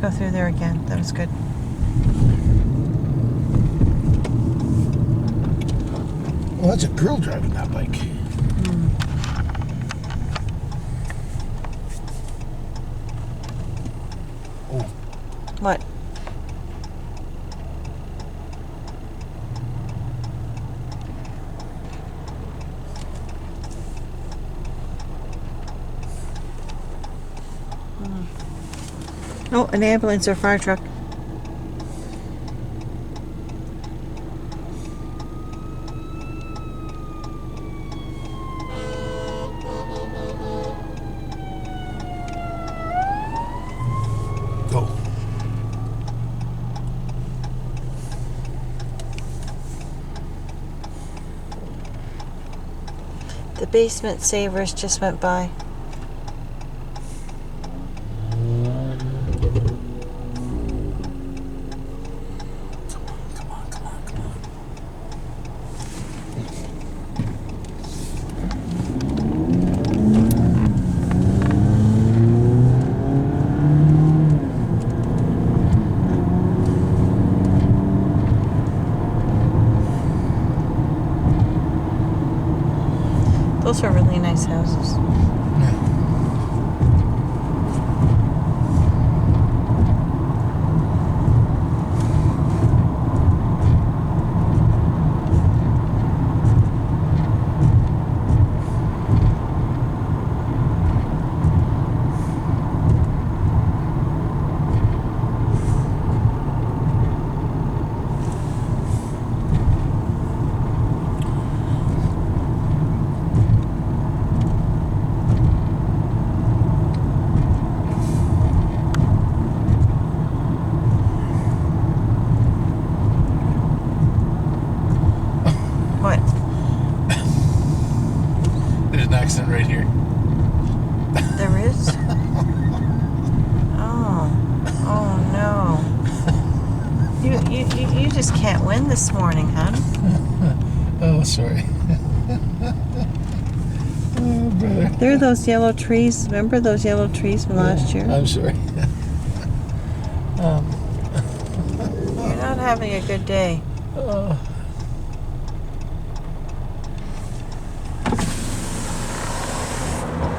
go through there again. That was good. Well, that's a girl driving that bike. Oh, What? Oh, an ambulance or fire truck. go. The basement savers just went by. Come on, come on, come on. Those are really nice houses. What? There's an accident right here. There is? Oh. Oh no. You just can't win this morning, hon. Oh, sorry. Oh, brother. There are those yellow trees. Remember those yellow trees from last year? I'm sorry. You're not having a good day. Oh.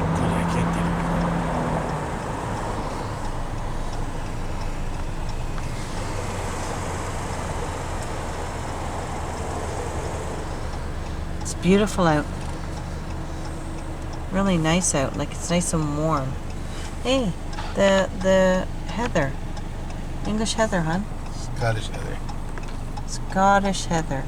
I can't get it. It's beautiful out. Really nice out. Like it's nice and warm. Hey, the heather. English heather, hon. Scottish heather. Scottish heather.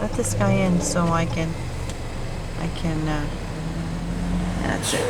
Let this guy in so I can that's it.